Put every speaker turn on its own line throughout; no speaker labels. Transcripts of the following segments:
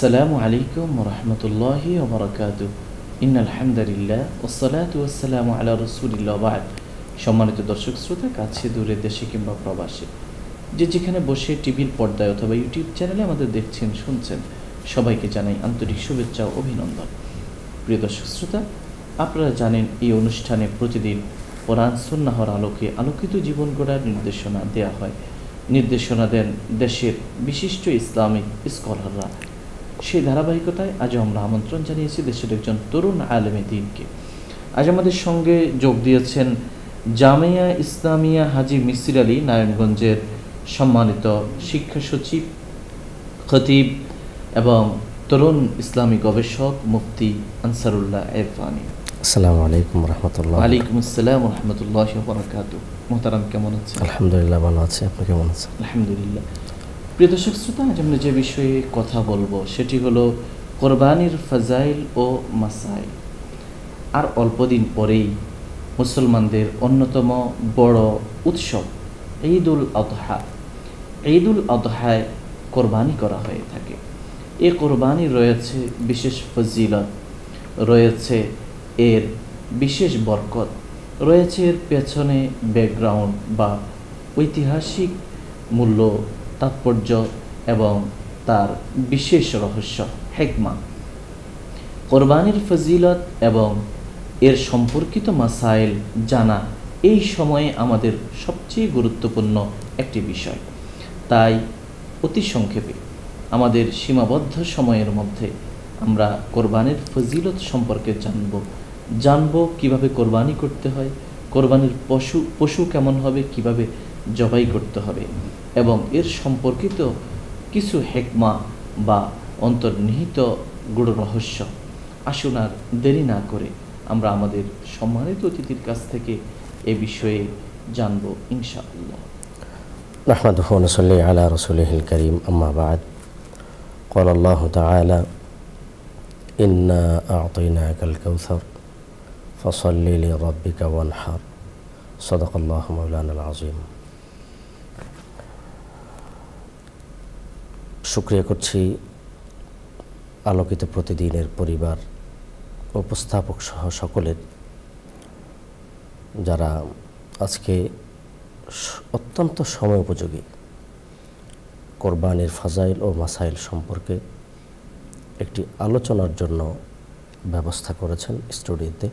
আসসালামু আলাইকুম ওয়া রাহমাতুল্লাহি ওয়া বারাকাতুহু। ইন্নাল হামদালিল্লাহ ওয়াসসালাতু ওয়াসসালামু আলা রাসূলিল্লাহ ওয়া বা'দ। সম্মানিত দর্শক শ্রোতা, কাছে দূরে, দেশে কিংবা প্রবাসে, যে যেখানে বসে টিভির পর্দায় অথবা ইউটিউব চ্যানেলে আমাদের দেখছেন, শুনছেন, সবাইকে জানাই আন্তরিক শুভেচ্ছা ও অভিনন্দন। প্রিয় দর্শক শ্রোতা, আপনারা জানেন এই অনুষ্ঠানে প্রতিদিন কোরআন সুন্নাহর আলোকে আলোকিত জীবন গড়ার নির্দেশনা দেয়া হয়। নির্দেশনা দেন দেশের বিশিষ্ট ইসলামিক স্কলাররা। সেই ধারাবাহিকতায় আজ আমরা আমন্ত্রণ জানিয়েছি দেশের একজন তরুণ আলেমে দ্বীনকে। আজ আমাদের সঙ্গে যোগ দিয়েছেন জামিয়া ইসলামিয়া হাজী মিসির আলী নারায়ণগঞ্জের সম্মানিত শিক্ষা সচিব, খতিব এবং তরুণ ইসলামী গবেষক মুফতি আনসারুল্লাহ ইরফানী।
আসসালামু আলাইকুম রহমতুল্লাহ।
ওয়ালাইকুম আসসালাম রহমতুল্লাহ বারাকাতুহু। মোহতারাম, কেমন আছেন?
আলহামদুলিল্লাহ, ভালো আছে। আপনি কেমন আছেন?
আলহামদুলিল্লাহ। প্রিয় দর্শক শ্রোতা, আজ আমরা যে বিষয়ে কথা বলবো সেটি হলো কোরবানির ফাজাইল ও মাসাইল। আর অল্পদিন পরেই মুসলমানদের অন্যতম বড় উৎসব ঈদুল আযহা। ঈদুল আযহায় কোরবানি করা হয়ে থাকে। এই কোরবানি রয়েছে বিশেষ ফজিলত, রয়েছে এর বিশেষ বরকত, রয়েছে এর পেছনে ব্যাকগ্রাউন্ড বা ঐতিহাসিক মূল্য, তাৎপর্য এবং তার বিশেষ রহস্য, হিকমা। কোরবানির ফজিলত এবং এর সম্পর্কিত মাসাইল জানা এই সময়ে আমাদের সবচেয়ে গুরুত্বপূর্ণ একটি বিষয়। তাই অতি সংক্ষেপে আমাদের সীমাবদ্ধ সময়ের মধ্যে আমরা কোরবানির ফজিলত সম্পর্কে জানব কিভাবে কোরবানি করতে হয়, কোরবানির পশু কেমন হবে, কিভাবে জবাই করতে হবে এবং এর সম্পর্কিত কিছু হিকমা বা অন্তর্নিহিত গূঢ় রহস্য। আসুন আর দেরি না করে আমরা আমাদের সম্মানিত অতিথির কাছ থেকে এ বিষয়ে জানব ইনশাআল্লাহ।
নাহমাদুহু ওয়া নুসাল্লি আলা রাসূলিহিল কারীম, আম্মা বা'দ। ক্বালা আল্লাহু তাআলা ইন্না আ'তাইনাকাল কাউসার ফাসাল্লি লিরাব্বিকা ওয়ানহার। সাদাকাল্লাহু মাওলানাল আযীম। শুকরিয়া করছি আলোকিত প্রতিদিনের পরিবার উপস্থাপক সহ সকলের, যারা আজকে অত্যন্ত সময় উপযোগী কোরবানির ফাজাইল ও মাসাইল সম্পর্কে একটি আলোচনার জন্য ব্যবস্থা করেছেন স্টুডিওতে।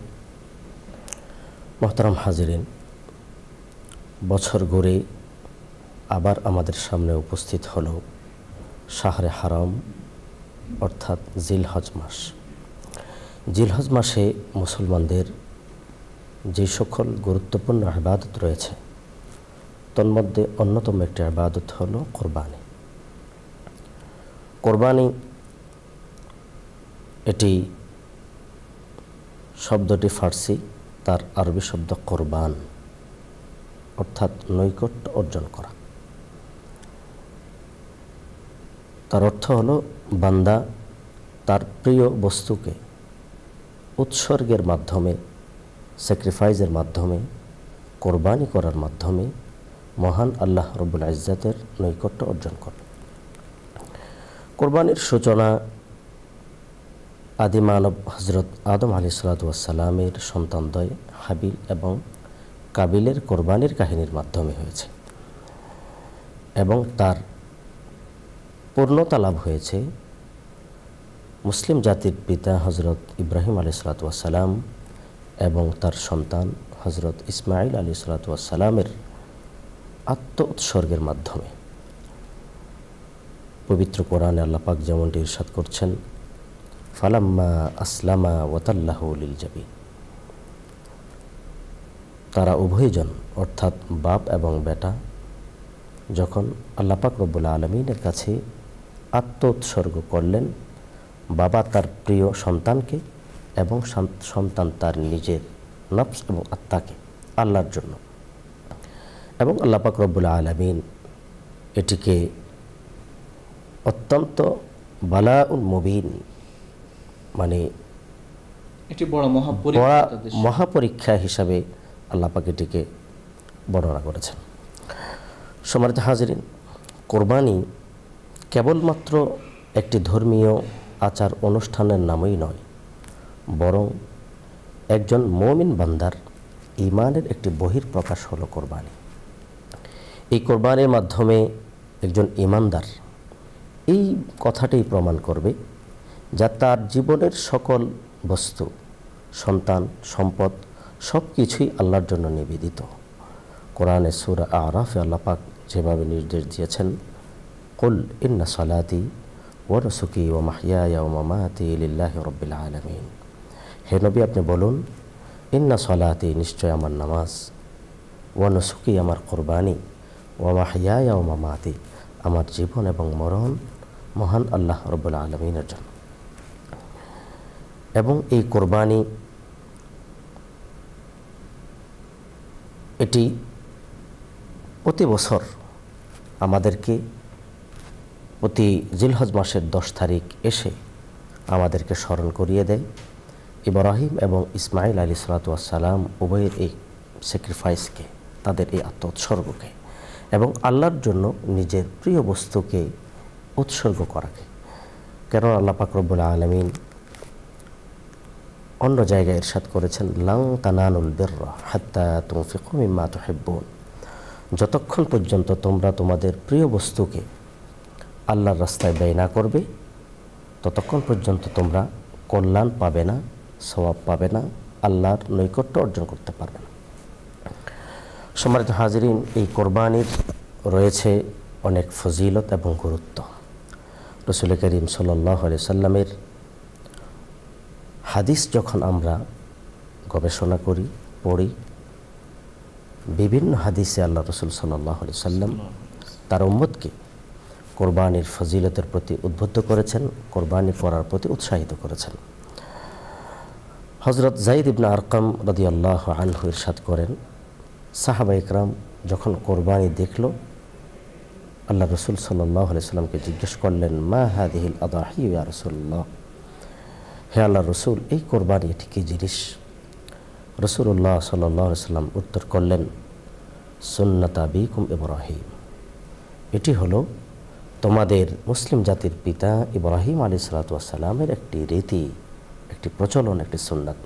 মোহতারাম হাজিরিন, বছর ঘুরে আবার আমাদের সামনে উপস্থিত হলো শাহরে হারাম অর্থাৎ জিলহজ মাস। জিলহজ মাসে মুসলমানদের যে সকল গুরুত্বপূর্ণ ইবাদত রয়েছে তন্মধ্যে অন্যতম একটি ইবাদত হলো কোরবানি। কোরবানি এটি শব্দটি ফার্সি, তার আরবি শব্দ কোরবান অর্থাৎ নৈকট্য অর্জন করা। তার অর্থ হলো বান্দা তার প্রিয় বস্তুকে উৎসর্গের মাধ্যমে, স্যাক্রিফাইসের মাধ্যমে, কোরবানি করার মাধ্যমে মহান আল্লাহ রব্বুল ইজ্জতের নৈকট্য অর্জন করে। কোরবানির সূচনা আদিমানব হজরত আদম আলাইহিসসালাতু ওয়াসসালামের সন্তানদ্বয় হাবিল এবং কাবিলের কোরবানির কাহিনীর মাধ্যমে হয়েছে এবং তার পূর্ণতা লাভ হয়েছে মুসলিম জাতির পিতা হজরত ইব্রাহিম আলাইহিসসালাতু ওয়াসসালাম এবং তার সন্তান হজরত ইসমাইল আলাইহিসসালাতু ওয়াসসালামের আত্ম উৎসর্গের মাধ্যমে। পবিত্র কোরআনে আল্লাহ পাক যেমনটি ইরশাদ করছেন, ফালাম্মা আসলামা ওয়াতাল্লাহু লিল জাবিন। তারা উভয়জন অর্থাৎ বাপ এবং বেটা যখন আল্লাহ পাক রব্বুল আলামিনের কাছে আত্ম উৎসর্গ করলেন, বাবা তার প্রিয় সন্তানকে এবং সন্তান তার নিজের নফস এবং আত্মাকে আল্লাহর জন্য, এবং আল্লাহ পাক রব্বুল আলামিন এটিকে অত্যন্ত বালাউল মুবিন, মানে
এটি বড়
মহাপরীক্ষা হিসাবে আল্লাহ পাক এটিকে বর্ণনা করেছেন। সম্মানিত হাজিরিন, কোরবানি কেবলমাত্র একটি ধর্মীয় আচার অনুষ্ঠানের নামই নয়, বরং একজন মুমিন বান্দার ঈমানের একটি বহিঃপ্রকাশ হলো কোরবানি। এই কোরবানির মাধ্যমে একজন ঈমানদার এই কথাটাই প্রমাণ করবে যা তার জীবনের সকল বস্তু, সন্তান, সম্পদ সব কিছুই আল্লাহর জন্য নিবেদিত। কোরআনে সূরা আরাফে আল্লাহ পাক যেভাবে নির্দেশ দিয়েছেন, কুল ইন্না সালাতি ওয়া নুসুকি ওয়া মাহইয়ায়া ওয়া মামাতি লিল্লাহি রাব্বিল আলামিন। হে নবী, আপনি বলুন, ইন্না সালাতি, নিশ্চয় আমার নামাজ, ওয়া নুসুকি, আমার কোরবানি, ওয়া মাহইয়ায়া ওয়া মামাতি, আমার জীবন এবং মরণ মহান আল্লাহ রাব্বুল আলামিনের জন্য। এবং এই কোরবানি এটি প্রতি বছর আমাদেরকে প্রতি জিলহজ মাসের 10 তারিখ এসে আমাদেরকে স্মরণ করিয়ে দেয় ইব্রাহিম এবং ইসমাইল আলাইহিসসালাতু ওয়াসসালাম উভয়ের এই স্যাক্রিফাইসকে, তাদের এই আত্মোৎসর্গকে এবং আল্লাহর জন্য নিজের প্রিয় বস্তুকে উৎসর্গ করাকে। কারণ আল্লাহ পাক রব্বুল আলামিন অন্য জায়গায় ইরশাদ করেছেন, লান তানালুল বিররা হাত্তা তুনফিকু মিম্মা তুহিব্বুন, যতক্ষণ পর্যন্ত তোমরা তোমাদের প্রিয় বস্তুকে আল্লাহর রাস্তায় ব্যয় না করবে ততক্ষণ পর্যন্ত তোমরা কল্যাণ পাবে না, সওয়াব পাবে না, আল্লাহর নৈকট্য অর্জন করতে পারবে না। সম্মানিত হাজিরিন, এই কোরবানির রয়েছে অনেক ফজিলত এবং গুরুত্ব। রাসূল করিম সাল্লাল্লাহু আলাইহি সাল্লামের হাদিস যখন আমরা গবেষণা করি, পড়ি, বিভিন্ন হাদিসে আল্লাহ রাসূল সাল্লাল্লাহু আলাইহি সাল্লাম তার উম্মতকে কোরবানির ফজিলতের প্রতি উদ্বুদ্ধ করেছেন, কোরবানি করার প্রতি উৎসাহিত করেছেন। হযরত যায়েদ ইবনে আরকাম রাদিয়াল্লাহু আনহু ইরশাদ করেন, সাহাবা ইকরাম যখন কোরবানি দেখল, আল্লাহ রাসূল সাল্লাল্লাহু আলাইহি সাল্লামকে জিজ্ঞেস করলেন, মা হাদিহিল আদাহি ইয়া রাসূলুল্লাহ, হে আল্লাহ রসুল, এই কোরবানি এটি কী জিনিস? রাসূলুল্লাহ সাল্লাল্লাহু আলাইহি সাল্লাম উত্তর করলেন, সুন্নাত আবিকুম ইব্রাহিম, এটি হলো তোমাদের মুসলিম জাতির পিতা ইব্রাহিম আলাইহিসসালাতু ওয়াসসালামের একটি রীতি, একটি প্রচলন, একটি সুন্নাত।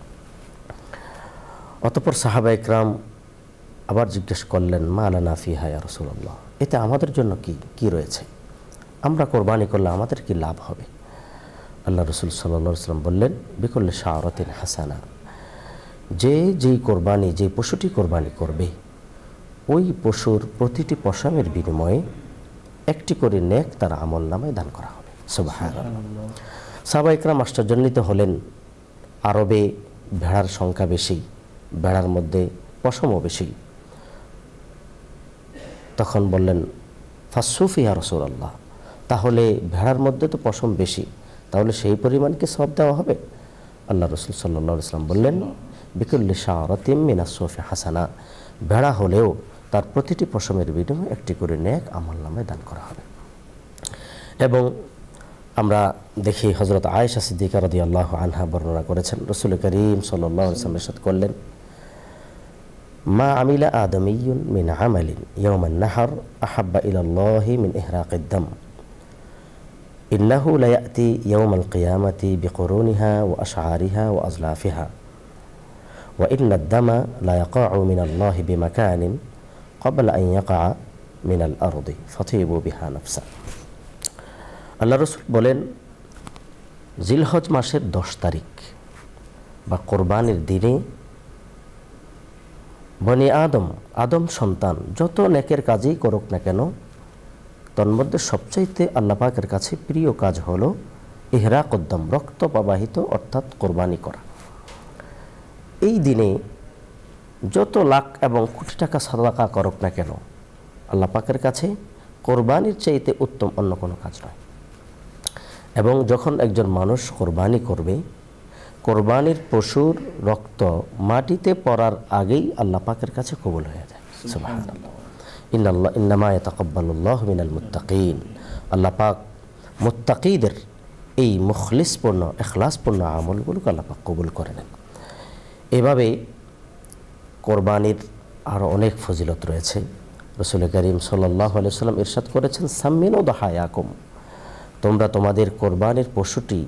অতঃপর সাহাবা ইকরাম আবার জিজ্ঞেস করলেন, মা লানা ফিহা ইয়া রাসূলুল্লাহ, এতে আমাদের জন্য কি রয়েছে? আমরা কোরবানি করলে আমাদের কি লাভ হবে? আল্লাহ রসুল সাল্লাল্লাহু আলাইহি সাল্লাম বললেন, বিকুল্লি শাআরাতিন হাসানা, যেই কোরবানি, যে পশুটি কোরবানি করবে ওই পশুর প্রতিটি পশমের বিনিময়ে একটি করে নেক তার আমল নামায় দান করা হবে। সুবহানাল্লাহ। সাহাবা ইকরাম আশ্চর্যান্বিত হলেন। আরবে ভেড়ার সংখ্যা বেশি, ভেড়ার মধ্যে পশমও বেশি। তখন বললেন, ফাসসুফি ইয়া রাসূলুল্লাহ, তাহলে ভেড়ার মধ্যে তো পশম বেশি, তাহলে সেই পরিমাণকে সওয়াব দেওয়া হবে? আল্লাহ রাসূল সাল্লাল্লাহু আলাইহি সাল্লাম বললেন, বিকুল্লি শাআরাতিন মিনাস সুফি হাসানা, ভেড়া হলেও তার প্রতিটি পশমের বিনিময়ে একটি করে নেক আমল নামায় দান করা হবে। এবং আমরা দেখি হযরত আয়েশা সিদ্দিকা রাদিয়াল্লাহু আনহা বর্ণনা করেছেন, রাসূল করিম সাল্লাল্লাহু আলাইহি ওয়াসাল্লাম ইরশাদ করলেন, মা আমিলা আদামিয়্যুন মিন আমালিন ইয়াওমান নাহর আহাব্বা ইলাল্লাহি মিন ইহরাকিদ দাম ইন্নাহু লা ইয়াতি ইয়াওমাল কিয়ামাতি বিকুরুনিহা ওয়া আশআরিহা ওয়া আজলাফিহা ওয়া ইন্নাদ দামা লা ইয়াকাউ মিনাল্লাহি বিমাকানিন ক্বাবলা আন ইয়াকা মিনাল আরদি ফাতিবু বিহা নাফসা। আল্লাহ রাসূল বলেন, জিলহজ মাসের 10 তারিখ বা কোরবানির দিনে বনি আদম সন্তান যত নেকের কাজই করুক না কেন, তন্মধ্যে সবচাইতে আল্লাহ পাকের কাছে প্রিয় কাজ হলো ইহরাকুদ দাম, রক্ত প্রবাহিত অর্থাৎ কোরবানি করা। এই দিনে যত লাখ এবং কোটি টাকা সাদাকা করুক না কেন, আল্লাহ পাকের কাছে কোরবানির চাইতে উত্তম অন্য কোনো কাজ নয়। এবং যখন একজন মানুষ কোরবানি করবে, কোরবানির পশুর রক্ত মাটিতে পড়ার আগেই আল্লাহ পাকের কাছে কবুল হয়ে যায়। সুবহানাল্লাহ। ইন্নামা ইয়াতাকাব্বালুল্লাহু মিনাল মুত্তাকিন, আল্লাহ পাক মুত্তাকিদের এই মুখলিসপূর্ণ, ইখলাসপূর্ণ আমলগুলোকে আল্লাহ পাক কবুল করে নেন। এভাবে কোরবানির আরও অনেক ফজিলত রয়েছে। রাসূল করিম সাল্লাল্লাহু আলাইহি ওয়াসাল্লাম ইরশাদ করেছেন, সাম্মিনু দাহায়াকুম, তোমরা তোমাদের কোরবানির পশুটি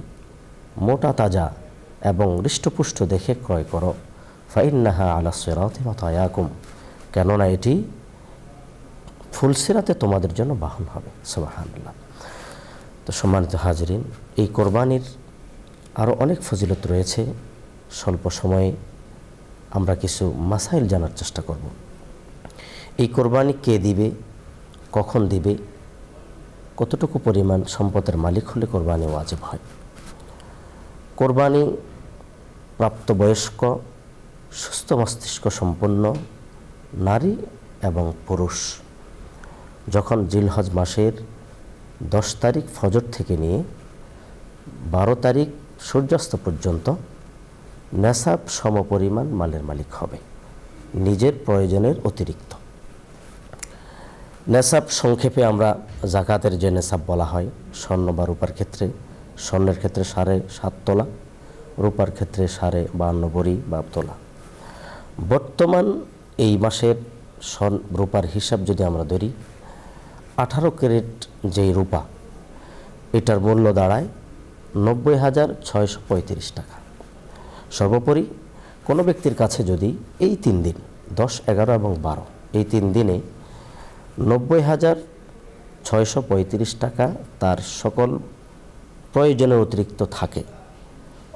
মোটা তাজা এবং হৃষ্টপুষ্ট দেখে ক্রয় করো। ফাইন্নাহা আলা সিরাতি মাতায়াকুম, কেননা এটি ফুলসিরাতে তোমাদের জন্য বাহন হবে। সুবহানাল্লাহ। তো সম্মানিত হাজিরিন, এই কোরবানির আরও অনেক ফজিলত রয়েছে। স্বল্প সময়ে আমরা কিছু মাসাইল জানার চেষ্টা করব। এই কোরবানি কে দিবে, কখন দিবে, কতটুকু পরিমাণ সম্পদের মালিক হলে কোরবানি ওয়াজিব হয়। কোরবানি প্রাপ্তবয়স্ক সুস্থ মস্তিষ্ক সম্পন্ন নারী এবং পুরুষ যখন জিলহজ মাসের 10 তারিখ ফজর থেকে নিয়ে 12 তারিখ সূর্যাস্ত পর্যন্ত নেসাব সমপরিমাণ মালের মালিক হবে, নিজের প্রয়োজনের অতিরিক্ত। নেসাব সংক্ষেপে আমরা জাকাতের যে নেসাব বলা হয়, স্বর্ণ বা রূপার ক্ষেত্রে, স্বর্ণের ক্ষেত্রে 7.5 তোলা, রূপার ক্ষেত্রে 52.5 ভরি বা তোলা। বর্তমান এই মাসের রূপার হিসাব যদি আমরা ধরি, 18 ক্যারেট যেই রূপা, এটার মূল্য দাঁড়ায় 90,635 টাকা। সর্বোপরি কোনো ব্যক্তির কাছে যদি এই 3 দিন 10, 11 এবং 12 এই 3 দিনে 90,635 টাকা তার সকল প্রয়োজনের অতিরিক্ত থাকে,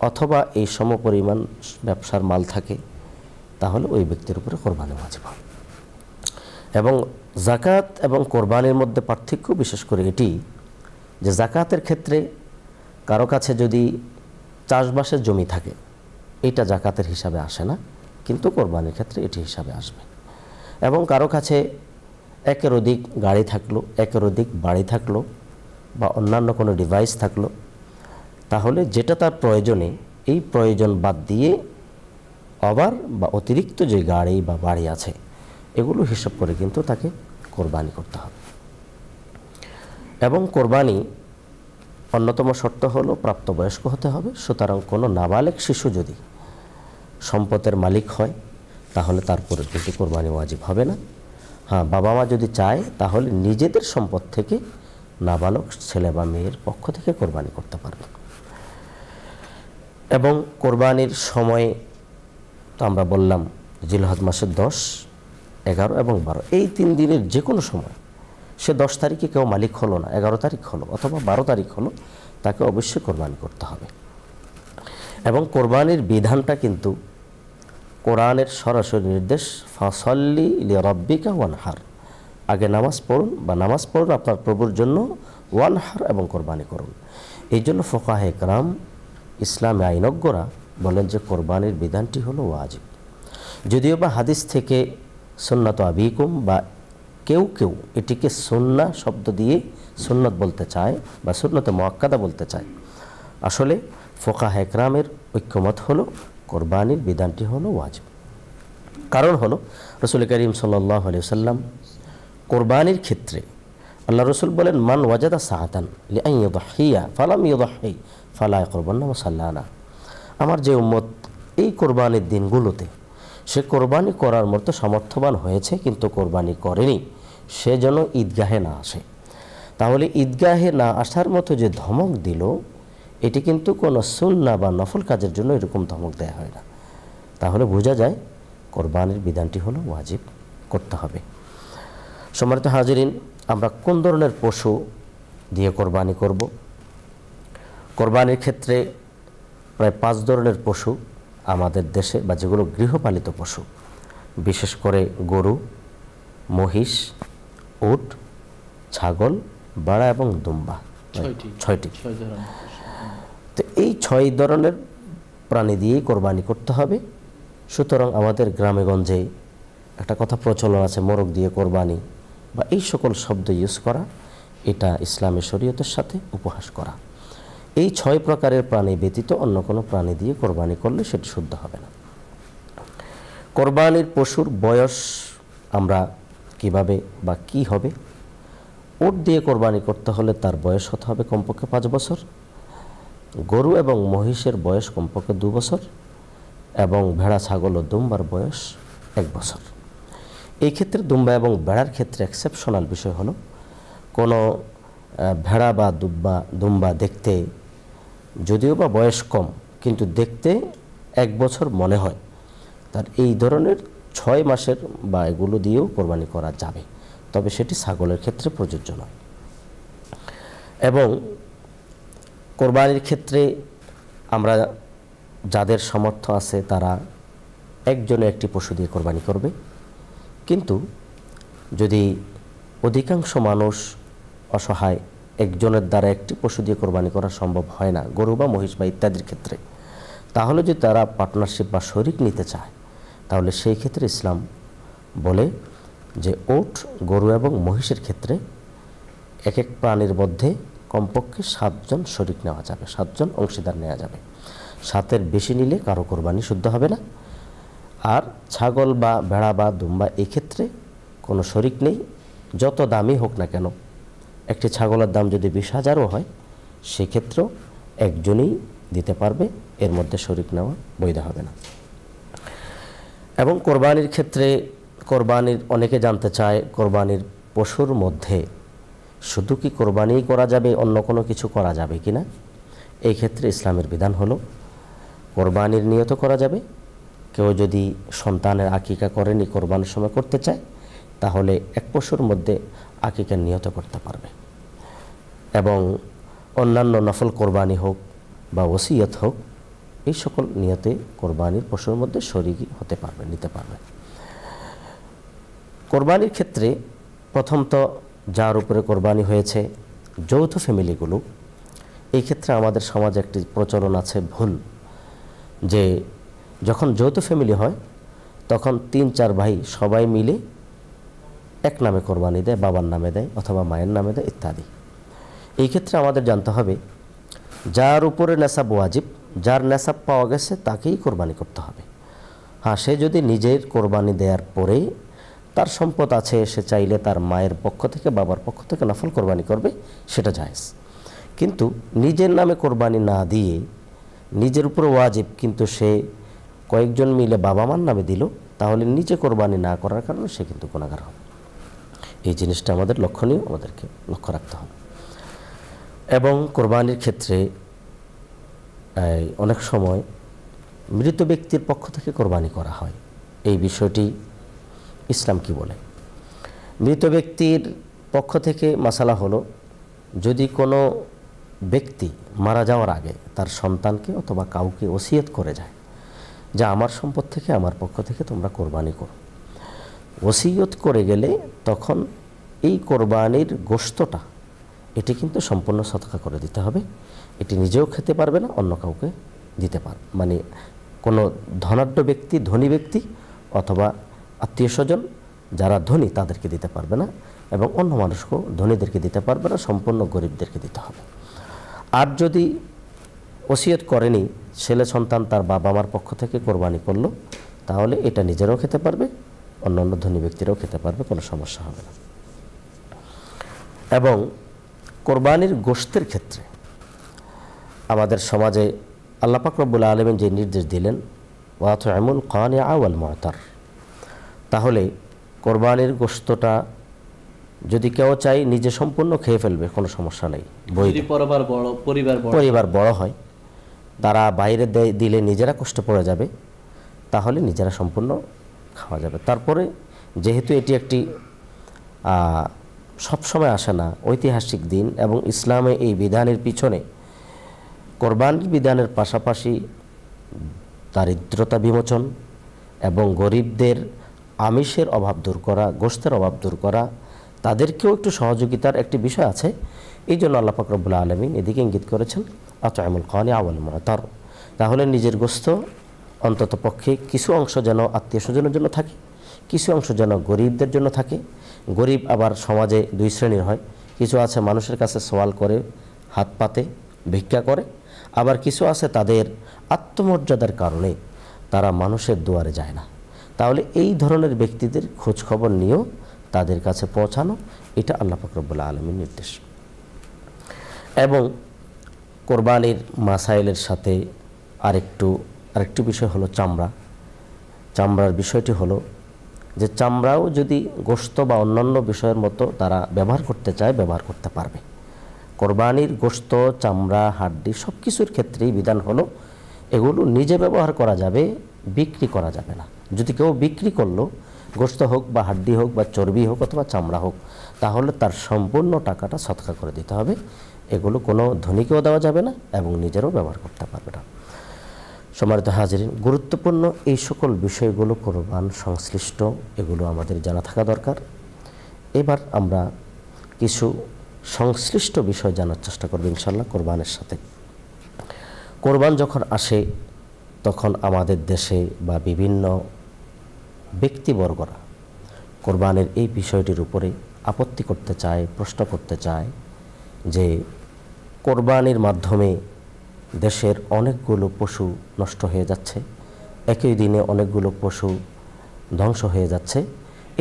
অথবা এই সমপরিমাণ ব্যবসার মাল থাকে, তাহলে ওই ব্যক্তির উপরে কোরবানি ওয়াজিব হবে। এবং জাকাত এবং কোরবানির মধ্যে পার্থক্য বিশেষ করে এটি যে জাকাতের ক্ষেত্রে কারো কাছে যদি চাষবাসের জমি থাকে, এটা জাকাতের হিসাবে আসে না, কিন্তু কোরবানির ক্ষেত্রে এটি হিসাবে আসবে। এবং কারো কাছে একের অধিক গাড়ি থাকলো, একের অধিক বাড়ি থাকলো, বা অন্যান্য কোনো ডিভাইস থাকলো, তাহলে যেটা তার প্রয়োজনে, এই প্রয়োজন বাদ দিয়ে আবার বা অতিরিক্ত যে গাড়ি বা বাড়ি আছে, এগুলো হিসাব করে কিন্তু তাকে কোরবানি করতে হবে। এবং কোরবানি অন্যতম শর্ত হলো প্রাপ্তবয়স্ক হতে হবে। সুতরাং কোনো নাবালেগ শিশু যদি সম্পদের মালিক হয়, তাহলে তারপরে কিন্তু কোরবানি ওয়াজিব হবে না। হ্যাঁ, বাবা মা যদি চায় তাহলে নিজেদের সম্পদ থেকে নাবালক ছেলে বা মেয়ের পক্ষ থেকে কোরবানি করতে পারবে। এবং কোরবানির সময়ে তো আমরা বললাম জিলহজ মাসের 10, 11 এবং 12 এই 3 দিনের যে কোনো সময়, সে 10 তারিখে কেউ মালিক হলো না, 11 তারিখ হলো অথবা 12 তারিখ হলো, তাকে অবশ্যই কোরবানি করতে হবে। এবং কোরবানির বিধানটা কিন্তু কোরআনের সরাসরি নির্দেশ, ফাসল্লি লিরাব্বিকা ওয়ানহার, আগে নামাজ পড়ুন বা নামাজ পড়ুন আপনার প্রভুর জন্য, ওয়ানহার এবং কোরবানি করুন। এই জন্য ফুকাহে কেরাম, ইসলামী আইনজ্ঞরা বলেন যে কোরবানির বিধানটি হলো ওয়াজিব। যদিও বা হাদিস থেকে সুন্নাত আবিকুম বা কেউ কেউ এটিকে সুন্নাহ শব্দ দিয়ে সুন্নত বলতে চায় বা সুন্নতে মুআক্কাদা বলতে চায়, আসলে ফুকাহে কেরামের ঐক্যমত হলো কোরবানির বিধানটি হলো ওয়াজিব। কারণ হলো রাসূল করিম সাল্লাল্লাহু আলাইহি ওয়াসাল্লাম কোরবানির ক্ষেত্রে আল্লাহ রসুল বলেন, মান ওয়াজাদা সাআতান লিআন ইউদহিয়া ফালাম ইউদহি ফালা ইয়াকরবান্না মুসাল্লানা। আমার যে উম্মত এই কোরবানির দিনগুলোতে সে কোরবানি করার মতো সামর্থ্যবান হয়েছে কিন্তু কোরবানি করেনি, সে যেন ঈদগাহে না আসে। তাহলে ঈদগাহে না আসার মতো যে ধমক দিল, এটি কিন্তু কোনো সুন্নাহ বা নফল কাজের জন্য এরকম ধমক দেয়া হয় না। তাহলে বোঝা যায় কোরবানির বিধানটি হলো ওয়াজিব, করতে হবে। সম্মানিত হাজিরিন, আমরা কোন ধরনের পশু দিয়ে কোরবানি করব? কোরবানির ক্ষেত্রে প্রায় 5 ধরনের পশু আমাদের দেশে, বা যেগুলো গৃহপালিত পশু, বিশেষ করে গরু, মহিষ, উট, ছাগল, বাড়া এবং দুম্বা, 6টি। তো এই 6 ধরনের প্রাণী দিয়েই কোরবানি করতে হবে। সুতরাং আমাদের গ্রামে গঞ্জে একটা কথা প্রচলন আছে, মোরগ দিয়ে কোরবানি বা এই সকল শব্দ ইউজ করা, এটা ইসলামী শরীয়তের সাথে উপহাস করা। এই 6 প্রকারের প্রাণী ব্যতীত অন্য কোনো প্রাণী দিয়ে কোরবানি করলে সেটি শুদ্ধ হবে না। কোরবানির পশুর বয়স আমরা কিভাবে বা কি হবে? উট দিয়ে কোরবানি করতে হলে তার বয়স হতে হবে কমপক্ষে 5 বছর, গরু এবং মহিষের বয়স কমপক্ষে 2 বছর, এবং ভেড়া, ছাগল ও দুম্বার বয়স 1 বছর। এই ক্ষেত্রে দুম্বা এবং ভেড়ার ক্ষেত্রে এক্সেপশনাল বিষয় হলো, কোনো ভেড়া বা দুম্বা দেখতে যদিও বা বয়স কম কিন্তু দেখতে 1 বছর মনে হয়, তার এই ধরনের 6 মাসের বা এগুলো দিয়েও কোরবানি করা যাবে, তবে সেটি ছাগলের ক্ষেত্রে প্রযোজ্য নয়। এবং কোরবানির ক্ষেত্রে আমরা যাদের সামর্থ্য আছে তারা একজনে একটি পশু দিয়ে কোরবানি করবে, কিন্তু যদি অধিকাংশ মানুষ অসহায়, একজনের দ্বারা একটি পশু দিয়ে কোরবানি করা সম্ভব হয় না, গরু বা মহিষ বা ইত্যাদির ক্ষেত্রে, তাহলে যদি তারা পার্টনারশিপ বা শরিক নিতে চায়, তাহলে সেই ক্ষেত্রে ইসলাম বলে যে উট, গরু এবং মহিষের ক্ষেত্রে এক এক প্রাণীর মধ্যে কমপক্ষে 7 জন শরিক নেওয়া যাবে, 7 জন অংশীদার নেওয়া যাবে। 7-এর বেশি নিলে কারো কোরবানি শুদ্ধ হবে না। আর ছাগল বা ভেড়া বা দুম্বা এই ক্ষেত্রে কোনো শরিক নেই, যত দামি হোক না কেন। একটি ছাগলের দাম যদি 20,000ও হয়, সেক্ষেত্রেও একজনই দিতে পারবে, এর মধ্যে শরিক নেওয়া বৈধ হবে না। এবং কোরবানির ক্ষেত্রে কোরবানির অনেকে জানতে চায়, কোরবানির পশুর মধ্যে শুধু কি কোরবানিই করা যাবে, অন্য কোনো কিছু করা যাবে কি না? এই ক্ষেত্রে ইসলামের বিধান হলো কোরবানির নিয়ত করা যাবে। কেউ যদি সন্তানের আকিকা করেনি, কোরবানির সময় করতে চায়, তাহলে এক পশুর মধ্যে আকিকার নিয়ত করতে পারবে। এবং অন্যান্য নফল কোরবানি হোক বা ওসিয়ত হোক, এই সকল নিয়তে কোরবানির পশুর মধ্যে শরীকি হতে পারবে, নিতে পারবে। কোরবানির ক্ষেত্রে প্রথমত যার উপরে কোরবানি হয়েছে, যৌথ ফ্যামিলিগুলো, এই ক্ষেত্রে আমাদের সমাজে একটি প্রচলন আছে ভুল, যে যখন যৌথ ফ্যামিলি হয় তখন 3-4 ভাই সবাই মিলে এক নামে কোরবানি দেয়, বাবার নামে দেয় অথবা মায়ের নামে দেয় ইত্যাদি। এই ক্ষেত্রে আমাদের জানতে হবে যার উপরে নেশাব ওয়াজিব, যার নেশাব পাওয়া গেছে তাকেই কোরবানি করতে হবে। হ্যাঁ, সে যদি নিজের কোরবানি দেওয়ার পরে তার সম্পদ আছে, সে চাইলে তার মায়ের পক্ষ থেকে বাবার পক্ষ থেকে নফল কোরবানি করবে, সেটা জায়েজ। কিন্তু নিজের নামে কোরবানি না দিয়ে, নিজের উপরে ওয়াজিব কিন্তু সে কয়েকজন মিলে বাবা মার নামে দিল, তাহলে নিজে কোরবানি না করার কারণে সে কিন্তু গুনাহগার হবে। এই জিনিসটা আমাদের লক্ষণীয়, আমাদেরকে লক্ষ্য রাখতে হবে। এবং কোরবানির ক্ষেত্রে অনেক সময় মৃত ব্যক্তির পক্ষ থেকে কোরবানি করা হয়। এই বিষয়টি ইসলাম কি বলে? মৃত ব্যক্তির পক্ষ থেকে মাসালা হলো, যদি কোনো ব্যক্তি মারা যাওয়ার আগে তার সন্তানকে অথবা কাউকে ওসিয়ত করে যায় যে আমার সম্পদ থেকে, আমার পক্ষ থেকে তোমরা কোরবানি করো, ওসিয়ত করে গেলে তখন এই কোরবানির গোশতটা এটি কিন্তু সম্পূর্ণ সদকা করে দিতে হবে। এটি নিজেও খেতে পারবে না, অন্য কাউকে দিতে পারবে, মানে কোনো ধনাঢ্য ব্যক্তি, ধনী ব্যক্তি অথবা আত্মীয় স্বজন যারা ধনী তাদেরকে দিতে পারবে না, এবং অন্য মানুষকেও ধনীদেরকে দিতে পারবে না, সম্পূর্ণ গরিবদেরকে দিতে হবে। আর যদি ওসিয়ত করেনি, ছেলে সন্তান তার বাবা মার পক্ষ থেকে কোরবানি করলো, তাহলে এটা নিজেরাও খেতে পারবে, অন্য অন্য ধনী ব্যক্তিরাও খেতে পারবে, কোনো সমস্যা হবে না। এবং কোরবানির গোশতের ক্ষেত্রে আমাদের সমাজে আল্লাহ পাক রব্বুল আলামিন যে নির্দেশ দিলেন, ওয়াতু'ইমুল কানিআ ওয়াল মু'তার, তাহলে কোরবানির গোশতটা যদি কেউ চাই নিজে সম্পূর্ণ খেয়ে ফেলবে, কোনো সমস্যা নেই। পরিবার বড় হয়, তারা বাইরে দিলে নিজেরা কষ্ট পড়ে যাবে, তাহলে নিজেরা সম্পূর্ণ খাওয়া যাবে। তারপরে যেহেতু এটি একটি সবসময় আসে না, ঐতিহাসিক দিন, এবং ইসলামে এই বিধানের পিছনে কোরবানির বিধানের পাশাপাশি দারিদ্রতা বিমোচন এবং গরিবদের আমিষের অভাব দূর করা, গোশতের অভাব দূর করা, তাদেরকেও একটু সহযোগিতার একটি বিষয় আছে। এই জন্য আল্লাহ পাক রব্বুল আলামিন এদিকে ইঙ্গিত করেছেন, আত'ইমুল কানিআ ওয়াল মু'তার। তাহলে নিজের গোশত অন্তত পক্ষে কিছু অংশ যেন আত্মীয় স্বজনের জন্য থাকে, কিছু অংশ যেন গরিবদের জন্য থাকে। গরিব আবার সমাজে 2 শ্রেণীর হয়, কিছু আছে মানুষের কাছে সওয়াল করে, হাত পাতে ভিক্ষা করে, আবার কিছু আছে তাদের আত্মমর্যাদার কারণে তারা মানুষের দুয়ারে যায় না। তাহলে এই ধরনের ব্যক্তিদের খোঁজ খবর নিয়েও তাদের কাছে পৌঁছানো, এটা আল্লাহ পাক রব্বুল আলামিনের নির্দেশ। এবং কোরবানির মাসাইলের সাথে আরেকটি বিষয় হলো চামড়া। চামড়ার বিষয়টি হলো যে চামড়াও যদি গোশত বা অন্যান্য বিষয়ের মতো তারা ব্যবহার করতে চায়, ব্যবহার করতে পারবে, কোরবানির গোশত, চামড়া, হাড্ডি সব কিছুর ক্ষেত্রেই বিধান হলো এগুলো নিজে ব্যবহার করা যাবে, বিক্রি করা যাবে না। যদি কেউ বিক্রি করলো, গোশত হোক বা হাড্ডি হোক বা চর্বি হোক অথবা চামড়া হোক, তাহলে তার সম্পূর্ণ টাকাটা সদকা করে দিতে হবে। এগুলো কোনো ধনীকেও দেওয়া যাবে না এবং নিজেরও ব্যবহার করতে পারবে না। সম্মানিত হাজিরিন, গুরুত্বপূর্ণ এই সকল বিষয়গুলো কোরবান সংশ্লিষ্ট, এগুলো আমাদের জানা থাকা দরকার। এবার আমরা কিছু সংশ্লিষ্ট বিষয় জানার চেষ্টা করব ইনশাআল্লাহ কোরবানের সাথে। কোরবান যখন আসে তখন আমাদের দেশে বা বিভিন্ন ব্যক্তিবর্গরা কোরবানের এই বিষয়টির উপরে আপত্তি করতে চায়, প্রশ্ন করতে চায় যে কোরবানির মাধ্যমে দেশের অনেকগুলো পশু নষ্ট হয়ে যাচ্ছে, একই দিনে অনেকগুলো পশু ধ্বংস হয়ে যাচ্ছে।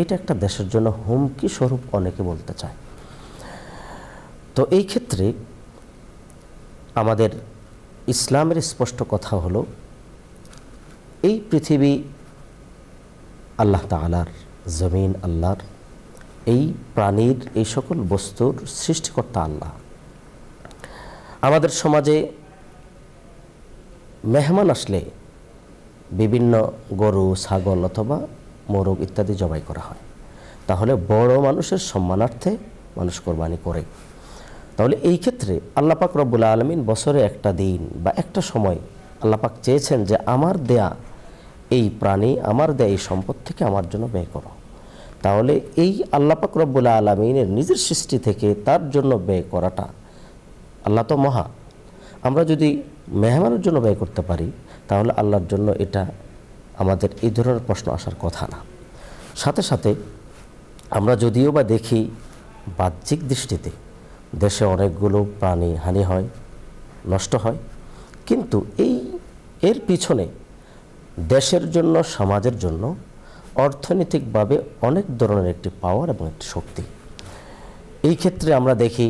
এটা একটা দেশের জন্য হুমকি স্বরূপ অনেকে বলতে চায়। তো এই ক্ষেত্রে আমাদের ইসলামের স্পষ্ট কথা হলো, এই পৃথিবী আল্লাহ তাআলার, জমিন আল্লাহর, এই প্রাণীর, এই সকল বস্তুর সৃষ্টিকর্তা আল্লাহ। আমাদের সমাজে মেহমান আসলে বিভিন্ন গরু, ছাগল অথবা মোরগ ইত্যাদি জবাই করা হয়। তাহলে বড় মানুষের সম্মানার্থে মানুষ কোরবানি করে। তাহলে এই ক্ষেত্রে আল্লাহ পাক রব্বুল আলামিন বছরে একটা দিন বা একটা সময় আল্লাহ পাক চেয়েছেন যে আমার দেয়া এই প্রাণী, আমার দেয়া এই সম্পদ থেকে আমার জন্য ব্যয় করো। তাহলে এই আল্লাহ পাক রব্বুল আলামিনের নিজের সৃষ্টি থেকে তার জন্য ব্যয় করাটা, আল্লাহ তো মহা, আমরা যদি মেহমানের জন্য ব্যয় করতে পারি তাহলে আল্লাহর জন্য এটা আমাদের এই ধরনের প্রশ্ন আসার কথা না। সাথে সাথে আমরা যদিও বা দেখি বাহ্যিক দৃষ্টিতে দেশে অনেকগুলো প্রাণী হানি হয়, নষ্ট হয়, কিন্তু এর পিছনে দেশের জন্য, সমাজের জন্য অর্থনৈতিকভাবে অনেক ধরনের একটি পাওয়ার এবং একটি শক্তি। এই ক্ষেত্রে আমরা দেখি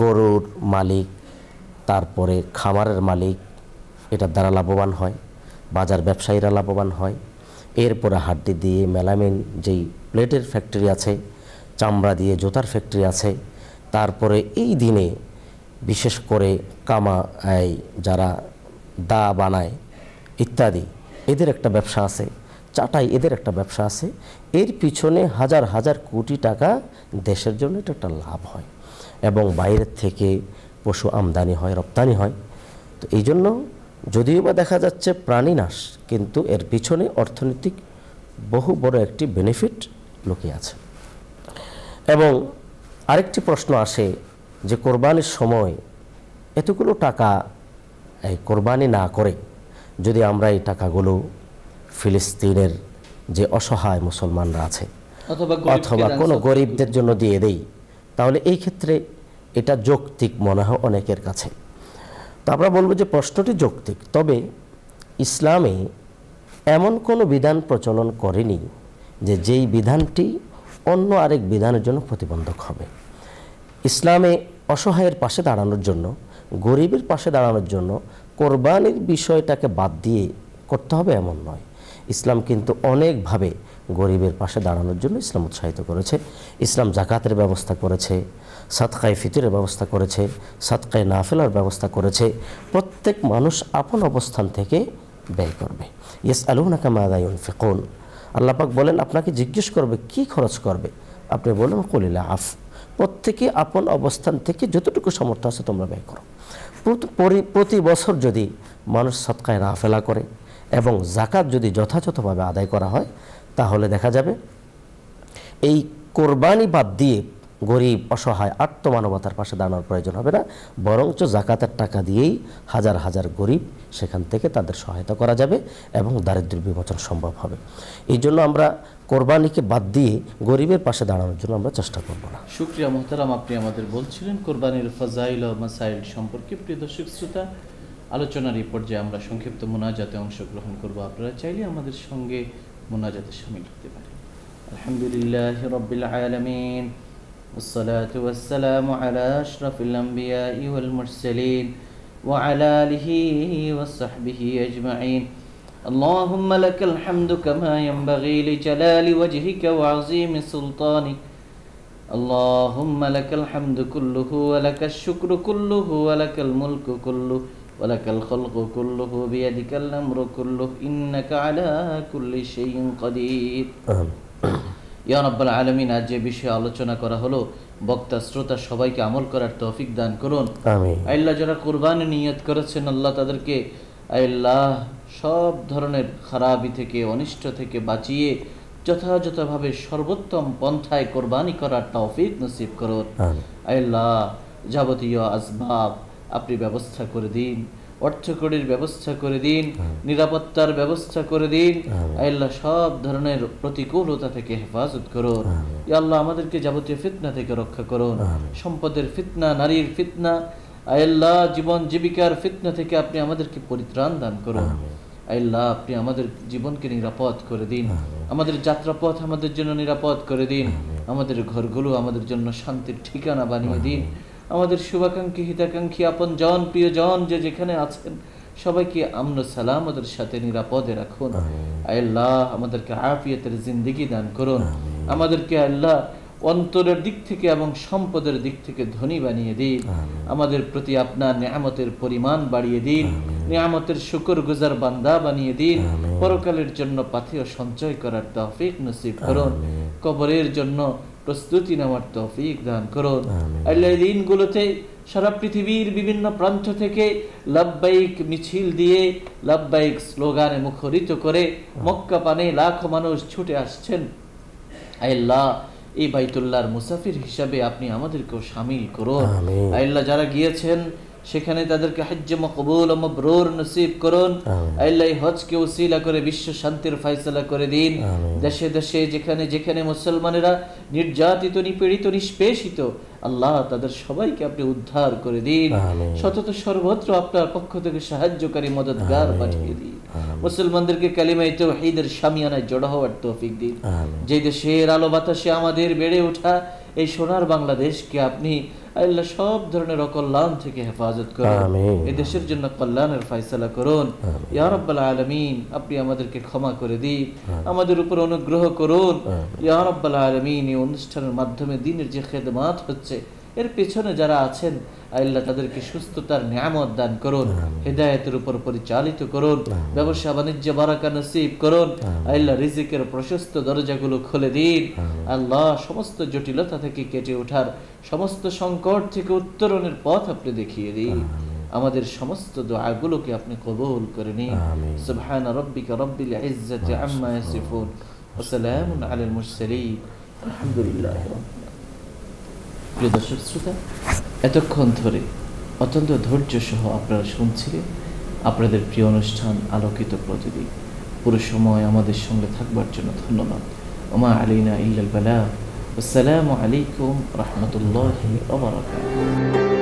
গরুর মালিক, তারপরে খামারের মালিক এটার দ্বারা লাভবান হয়, বাজার ব্যবসায়ীরা লাভবান হয়, এরপরে হাড্ডি দিয়ে মেলামিন যেই প্লেটের ফ্যাক্টরি আছে, চামড়া দিয়ে জুতার ফ্যাক্টরি আছে, তারপরে এই দিনে বিশেষ করে যারা দা বানায় ইত্যাদি, এদের একটা ব্যবসা আছে, চাটাই এদের একটা ব্যবসা আছে। এর পিছনে হাজার হাজার কোটি টাকা দেশের জন্য এটা একটা লাভ হয় এবং বাইরের থেকে পশু আমদানি হয়, রপ্তানি হয়। তো এই জন্য যদিও বা দেখা যাচ্ছে প্রাণী নাশ, কিন্তু এর পিছনে অর্থনৈতিক বহু বড় একটি বেনিফিট লুকিয়ে আছে। এবং আরেকটি প্রশ্ন আসে যে কোরবানির সময় এতগুলো টাকা এই কোরবানি না করে যদি আমরা এই টাকাগুলো ফিলিস্তিনের যে অসহায় মুসলমানরা আছে অথবা কোনো গরিবদের জন্য দিয়ে দেই, তাহলে এই ক্ষেত্রে এটা যৌক্তিক মনে হয় অনেকের কাছে। তো আমরা বলবো যে প্রশ্নটি যৌক্তিক, তবে ইসলামে এমন কোনো বিধান প্রচলন করেনি যে যেই বিধানটি অন্য আরেক বিধানের জন্য প্রতিবন্ধক হবে। ইসলামে অসহায়ের পাশে দাঁড়ানোর জন্য, গরিবের পাশে দাঁড়ানোর জন্য কোরবানির বিষয়টাকে বাদ দিয়ে করতে হবে এমন নয়। ইসলাম কিন্তু অনেকভাবে গরিবের পাশে দাঁড়ানোর জন্য ইসলাম উৎসাহিত করেছে। ইসলাম জাকাতের ব্যবস্থা করেছে, সাদকায়ে ফিতরের ব্যবস্থা করেছে, সাদকায়ে নাফিলার ব্যবস্থা করেছে। প্রত্যেক মানুষ আপন অবস্থান থেকে ব্যয় করবে। ইয়াসআলুনাকা মাযা ইউনফিকুন, আল্লাহ পাক বলেন আপনাকে জিজ্ঞেস করবে কি খরচ করবে, আপনি বলেন কুলিল আফ, প্রত্যেকে আপন অবস্থান থেকে যতটুকু সামর্থ্য আছে তোমরা ব্যয় করো। প্রতি বছর যদি মানুষ সাদকায়ে নাফিলা করে এবং জাকাত যদি যথাযথভাবে আদায় করা হয়, তাহলে দেখা যাবে এই কোরবানি বাদ দিয়ে গরিব, অসহায়, আত্মমানবতার পাশে দাঁড়ানোর প্রয়োজন হবে না, বরঞ্চ জাকাতের টাকা দিয়েই হাজার হাজার গরিব সেখান থেকে তাদের সহায়তা করা যাবে এবং দারিদ্র্য বিমোচন সম্ভব হবে। এই জন্য আমরা কোরবানিকে বাদ দিয়ে গরিবের পাশে দাঁড়ানোর জন্য আমরা চেষ্টা করব না।
শুকরিয়া মোহতারাম, আপনি আমাদের বলছিলেন কোরবানির ফাজাইল ও মাসাইল সম্পর্কে। প্রিয় দর্শক শ্রোতা, আলোচনার এই পর্যায়ে আমরা সংক্ষিপ্ত মোনাজাতে অংশগ্রহণ করব। আপনারা চাইলে আমাদের সঙ্গে মোনাজাতে শামিল হতে পারেন। আলহামদুলিল্লাহি রাব্বিল আলামিন, والصلاة والسلام على أشرف الأنبياء والمرسلين وعلى آله وصحبه أجمعين. اللهم لك الحمد كما ينبغي لجلال وجهك وعظيم سلطانك اللهم لك الحمد كله ولك الشكر كله ولك الملك كله ولك الخلق كله بيدك الأمر كله إنك على كل شيء قدير ইয়া রাব্বাল আলামিন। আজ যে বিষয়ে আলোচনা করা হলো, বক্তা শ্রোতা সবাইকে আমল করার তৌফিক দান করুন। আমিন। আল্লাহ যারা কুরবানি নিয়ত করেছেন, আল্লাহ তাদেরকে আল্লাহ সব ধরনের খারাপি থেকে, অনিষ্ট থেকে বাঁচিয়ে যথাযথভাবে সর্বোত্তম পন্থায় কোরবানি করার তৌফিক নসিব করুন। আল্লাহ যাবতীয় আসবাব আপনি ব্যবস্থা করে দিন, অর্থকড়ির ব্যবস্থা করে দিন, নিরাপত্তার ব্যবস্থা করে দিন। আল্লাহ সব ধরনের প্রতিকূলতা থেকে হেফাজত করুন। ইয়া আল্লাহ আমাদেরকে যাবতীয় ফিতনা থেকে রক্ষা করুন। সম্পদের ফিতনা, নারীর ফিতনা, আল্লাহ জীবন জীবিকার ফিতনা থেকে আপনি আমাদেরকে পরিত্রাণ দান করুন। আল্লাহ আপনি আমাদের জীবনকে নিরাপদ করে দিন, আমাদের যাত্রাপথ আমাদের জন্য নিরাপদ করে দিন, আমাদের ঘরগুলো আমাদের জন্য শান্তির ঠিকানা বানিয়ে দিন। আমাদের শুভাকাঙ্ক্ষী, হিতাকাঙ্ক্ষী, আপন জন, প্রিয়জন যে যেখানে আছেন সবাইকে আমন সালামতের সাথে নিরাপদে রাখুন। আল্লাহ আমাদেরকে আফিয়াতের জিন্দেগি দান করুন। আমাদেরকে আল্লাহ অন্তরের দিক থেকে এবং সম্পদের দিক থেকে ধনী বানিয়ে দিন। আমাদের প্রতি আপনার নিয়ামতের পরিমাণ বাড়িয়ে দিন, নিয়ামতের শুকরগুজার বান্দা বানিয়ে দিন। পরকালের জন্য পাথেয় সঞ্চয় করার তৌফিক নসিব করুন। কবরের জন্য প্রস্তুতি নেওয়ার তৌফিক দান করুন। আল্লাহ এই দিনগুলোতে সারা পৃথিবীর বিভিন্ন প্রান্ত থেকে লাব্বাইক মিছিল দিয়ে, লাব্বাইক স্লোগানে মুখরিত করে মক্কা পানে লাখো মানুষ ছুটে আসছেন। আল্লাহ এই বাইতুল্লাহর মুসাফির হিসাবে আপনি আমাদেরকেও শামিল করুন। আল্লাহ যারা গিয়েছেন সেখানে তাদেরকে হজ্জে মকবুল ও মাবরুর নসিব করুন। আল্লাহ হজকে ওসিলা করে বিশ্ব শান্তির ফয়সালা করে দিন। দেশে দেশে যেখানে যেখানে মুসলমানেরা নির্যাতিত, নিপীড়িত, নিষ্পেষিত, আল্লাহ তাদের সবাইকে আপনি উদ্ধার করে দিন। সতত সর্বত্র আপনার পক্ষ থেকে সাহায্যকারী মদদগার পাঠিয়ে দিন। মুসলমানদেরকে কালিমায়ে তাওহীদের শামিয়ানায় জড়ো হওয়ার তৌফিক দিন। যে দেশের আলো বাতাসে আমাদের বেড়ে ওঠা এই সোনার বাংলাদেশকে আপনি আল্লাহ সব ধরনের অকল্যাণ থেকে হেফাজত করুন। এই দেশের জন্য কল্যাণের ফয়সালা করুন। ইয়া রাব্বাল আলামিন আপনি আমাদেরকে ক্ষমা করে দিন, আমাদের উপর অনুগ্রহ করুন। ইয়া রাব্বাল আলামিন এই অনুষ্ঠানের মাধ্যমে দ্বীনের যে খেদমাত হচ্ছে এর পেছনে যারা আছেন আল্লাহ তাদেরকে সুস্থতার নিয়ামত দান করুন, হেদায়েতের উপর পরিচালিত করুন, ব্যবসা বাণিজ্য বারাকা নসিব করুন। আল্লাহ রিজিকের প্রশস্ত দরজাগুলো খুলে দিন। আল্লাহ সমস্ত জটিলতা থেকে কেটে ওঠার, সমস্ত সংকট থেকে উত্তরণের পথ আপনি দেখিয়ে দিন। আমাদের সমস্ত দোয়াগুলোকে আপনি কবুল করে নিন। সুবহানা রাব্বিকা রাব্বিল ইজ্জাতি আম্মা ইয়াসিফুন ওয়া সালামুন আলাল মুরসালিন আলহামদুলিল্লাহ। প্রিয় দর্শক শ্রোতা, এতক্ষণ ধরে অত্যন্ত ধৈর্য সহ আপনারা শুনছিলেন আপনাদের প্রিয় অনুষ্ঠান আলোকিত প্রতিদিন। পুরো সময় আমাদের সঙ্গে থাকবার জন্য ধন্যবাদ। ওমা আলাইনা ইল্লাল বালাগ। আসসালামু আলাইকুম রাহমাতুল্লাহি ওয়া বারাকাতুহু।